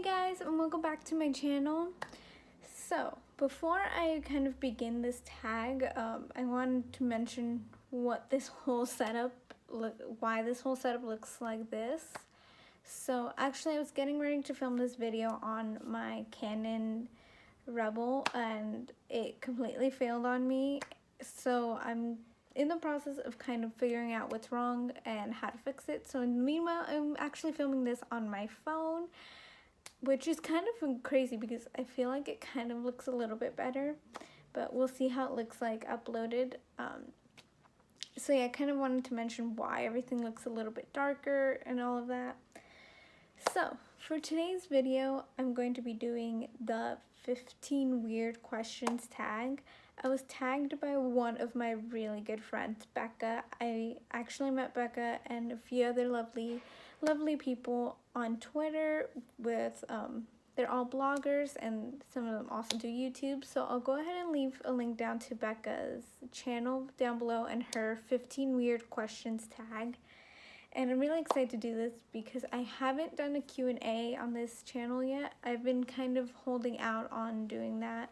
guys, and welcome back to my channel. So before I kind of begin this tag, I wanted to mention what this whole setup why this whole setup looks like this. So actually I was getting ready to film this video on my Canon Rebel and it completely failed on me, so I'm in the process of kind of figuring out what's wrong and how to fix it. So meanwhile, I'm actually filming this on my phone, which is kind of crazy because I feel like it kind of looks a little bit better, but we'll see how it looks like uploaded. So yeah, I kind of wanted to mention why everything looks a little bit darker and all of that. So for today's video, I'm going to be doing the 15 weird questions tag. I was tagged by one of my really good friends, Becca. I actually met Becca and a few other lovely people on Twitter with, they're all bloggers and some of them also do YouTube. So I'll go ahead and leave a link down to Becca's channel down below and her 15 weird questions tag. And I'm really excited to do this because I haven't done a Q&A on this channel yet. I've been kind of holding out on doing that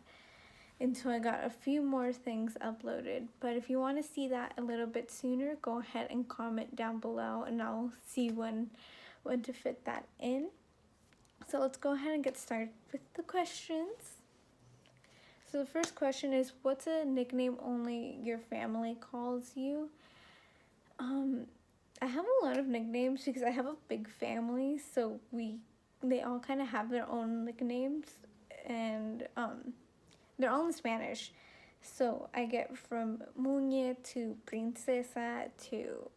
until I got a few more things uploaded. But if you want to see that a little bit sooner, go ahead and comment down below and I'll see when to fit that in. So let's go ahead and get started with the questions. So the first question is, what's a nickname only your family calls you? I have a lot of nicknames because I have a big family, so they all kind of have their own nicknames, and they're all in Spanish. So I get from Muñe to Princesa to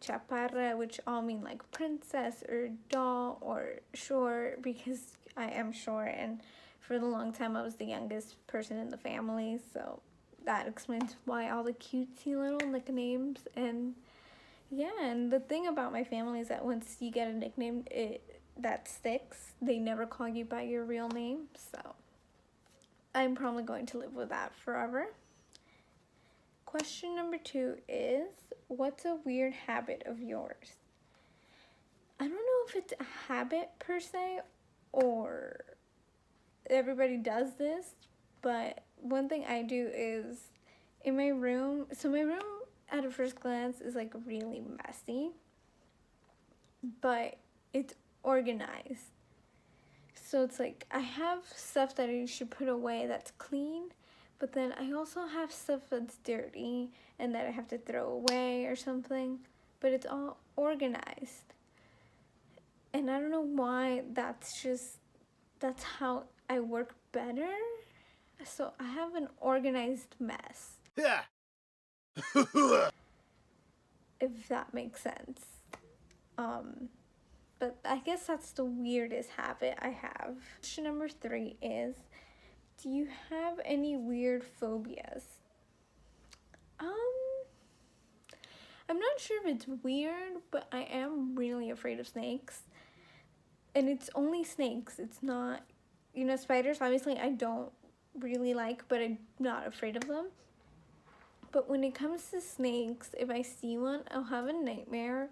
Chaparra, which all mean like princess or doll or short, because I am short and for the long time I was the youngest person in the family, so that explains why all the cutesy little nicknames. And yeah, and the thing about my family is that once you get a nickname, that sticks. They never call you by your real name, so I'm probably going to live with that forever. Question number 2 is, what's a weird habit of yours? I don't know if it's a habit per se or everybody does this, but one thing I do is in my room, so my room at a first glance is like really messy, but it's organized. So it's like I have stuff that I should put away that's clean, but then I also have stuff that's dirty and that I have to throw away or something, but it's all organized. And I don't know why, that's how I work better. So I have an organized mess. Yeah. If that makes sense. But I guess that's the weirdest habit I have. Question number 3 is, do you have any weird phobias? I'm not sure if it's weird, but I am really afraid of snakes. And it's only snakes. It's not, spiders obviously I don't really like, but I'm not afraid of them. But when it comes to snakes, if I see one, I'll have a nightmare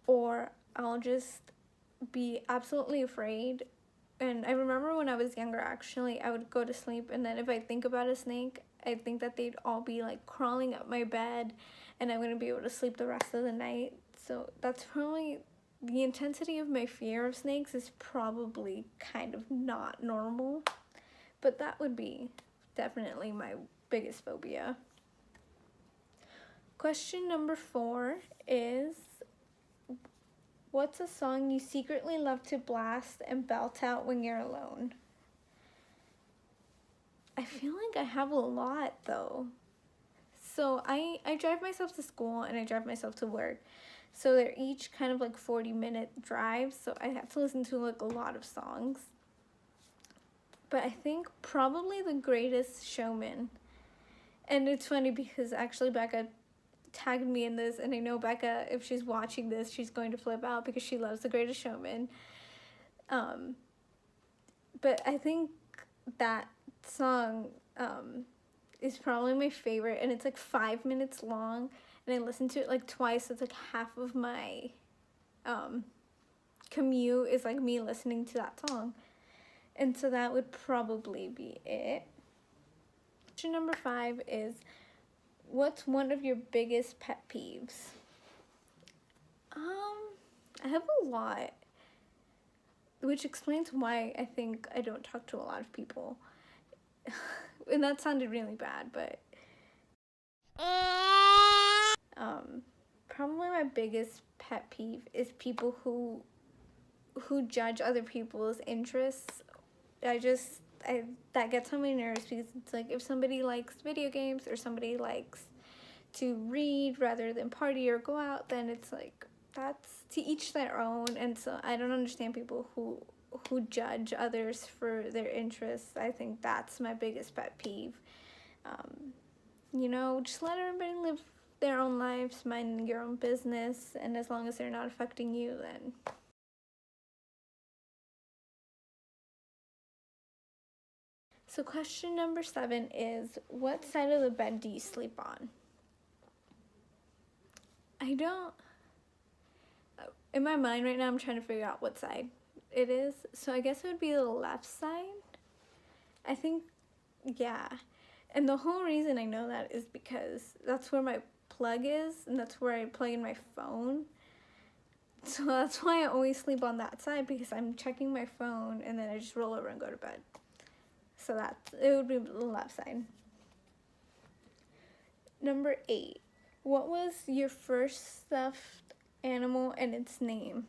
or I'll just be absolutely afraid. And I remember when I was younger, actually, I would go to sleep and then if I think about a snake, I think that they'd all be like crawling up my bed and I wouldn't be able to sleep the rest of the night. So that's probably, the intensity of my fear of snakes is probably kind of not normal. But that would be definitely my biggest phobia. Question number 4 is, what's a song you secretly love to blast and belt out when you're alone? I feel like I have a lot though. So I drive myself to school and I drive myself to work. So they're each kind of like 40-minute drives, so I have to listen to like a lot of songs. But I think probably The Greatest Showman. And it's funny because actually Becca tagged me in this, and I know Becca, if she's watching this, she's going to flip out because she loves The Greatest Showman. But I think that song is probably my favorite, and it's like 5 minutes long, and I listened to it like twice. So it's like half of my commute is like me listening to that song. And so that would probably be it. Question number 5 is, what's one of your biggest pet peeves? I have a lot, which explains why I think I don't talk to a lot of people. And that sounded really bad, but probably my biggest pet peeve is people who judge other people's interests. That gets on my nerves, because it's like, if somebody likes video games or somebody likes to read rather than party or go out, then it's like, that's to each their own. And so I don't understand people who judge others for their interests. I think that's my biggest pet peeve. You know, just let everybody live their own lives, mind your own business, and as long as they're not affecting you, then. So question number 7 is, what side of the bed do you sleep on? In my mind right now, I'm trying to figure out what side it is. So I guess it would be the left side. I think, yeah. And the whole reason I know that is because that's where my plug is, and that's where I plug in my phone. So that's why I always sleep on that side, because I'm checking my phone and then I just roll over and go to bed. So it would be the left side. Number 8. What was your first stuffed animal and its name?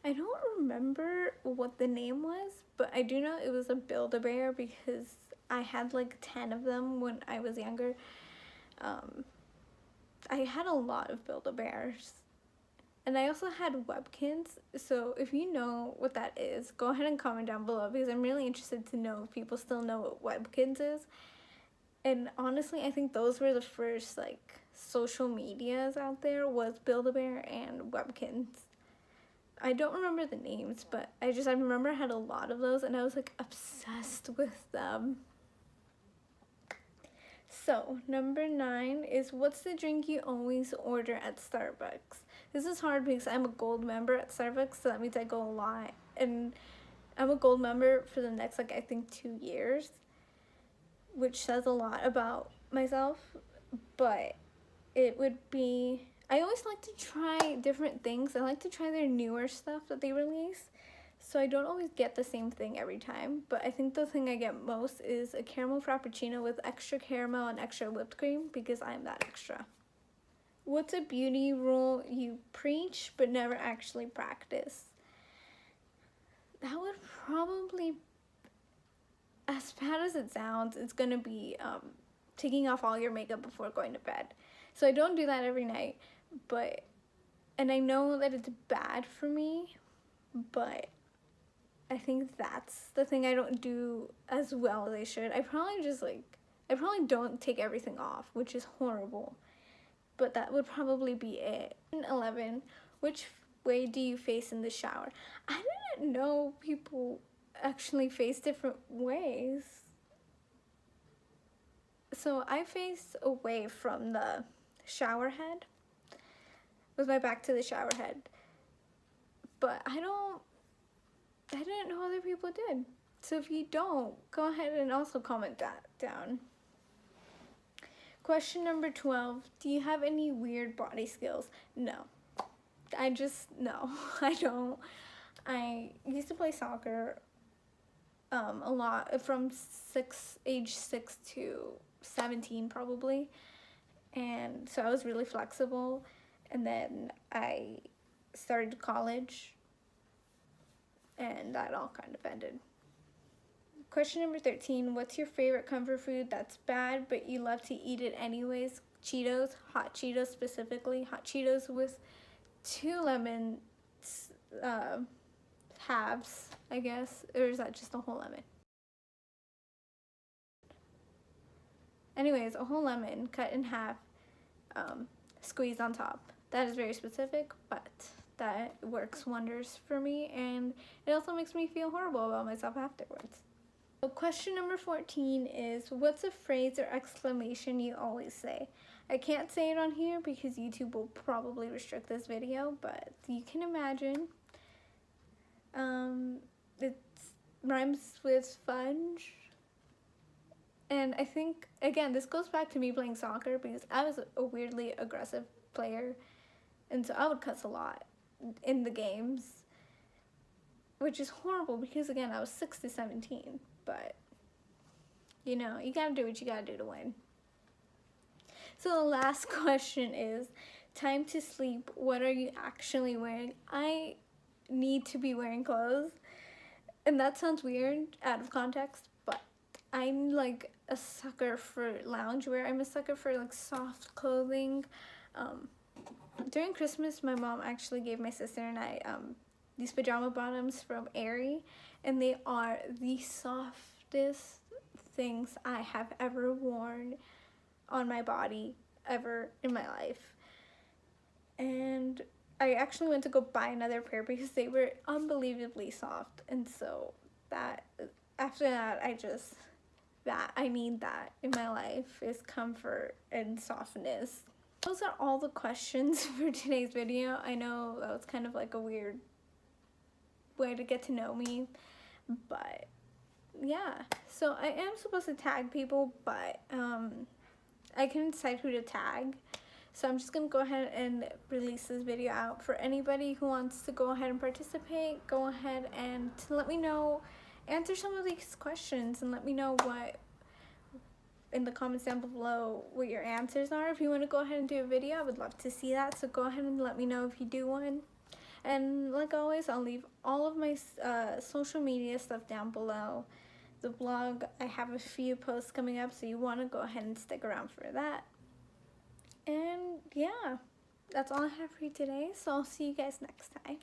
I don't remember what the name was, but I do know it was a Build-A-Bear, because I had like 10 of them when I was younger. I had a lot of Build-A-Bears. And I also had Webkins, so if you know what that is, go ahead and comment down below, because I'm really interested to know if people still know what Webkins is. And honestly, I think those were the first like social medias out there, was Build-A-Bear and Webkins. I don't remember the names, but I remember I had a lot of those, and I was like obsessed with them. So number 9 is, what's the drink you always order at Starbucks? This is hard because I'm a gold member at Starbucks, so that means I go a lot, and I'm a gold member for the next, like, I think 2 years, which says a lot about myself. But it would be, I always like to try different things. I like to try their newer stuff that they release, so I don't always get the same thing every time. But I think the thing I get most is a caramel frappuccino with extra caramel and extra whipped cream, because I'm that extra. What's a beauty rule you preach but never actually practice? That would probably, as bad as it sounds, it's gonna be taking off all your makeup before going to bed. So I don't do that every night, and I know that it's bad for me, but I think that's the thing I don't do as well as I should. I probably don't take everything off, which is horrible. But that would probably be it. 11, which way do you face in the shower? I didn't know people actually face different ways. So I face away from the shower head, with my back to the shower head. But I didn't know other people did. So if you don't, go ahead and also comment that down. Question number 12, do you have any weird body skills? No. No, I don't. I used to play soccer a lot, from age 6 to 17 probably. And so I was really flexible. And then I started college, and that all kind of ended. Question number 13, what's your favorite comfort food that's bad but you love to eat it anyways? Cheetos, hot Cheetos specifically. Hot Cheetos with 2 lemon halves, I guess. Or is that just a whole lemon? Anyways, a whole lemon cut in half, squeezed on top. That is very specific, but that works wonders for me, and it also makes me feel horrible about myself afterwards. So question number 14 is, what's a phrase or exclamation you always say? I can't say it on here because YouTube will probably restrict this video, but you can imagine. It rhymes with sponge. And I think, again, this goes back to me playing soccer because I was a weirdly aggressive player. And so I would cuss a lot in the games, which is horrible because, again, I was 6 to 17. But, you know, you gotta do what you gotta do to win. So the last question is, time to sleep, what are you actually wearing? I need to be wearing clothes. And that sounds weird out of context, but I'm like a sucker for loungewear. I'm a sucker for like soft clothing. During Christmas, my mom actually gave my sister and I these pajama bottoms from Aerie, and they are the softest things I have ever worn on my body ever in my life. And I actually went to go buy another pair because they were unbelievably soft. And so that, after that, I need that in my life, is comfort and softness. Those are all the questions for today's video. I know that was kind of like a weird way to get to know me, but yeah. So I am supposed to tag people, but I can decide who to tag. So I'm just going to go ahead and release this video out. For anybody who wants to go ahead and participate, go ahead and let me know, answer some of these questions and let me know what, in the comments down below, what your answers are. If you want to go ahead and do a video, I would love to see that. So go ahead and let me know if you do one. And like always, I'll leave all of my social media stuff down below. The blog, I have a few posts coming up, so you want to go ahead and stick around for that. And yeah, that's all I have for you today, so I'll see you guys next time.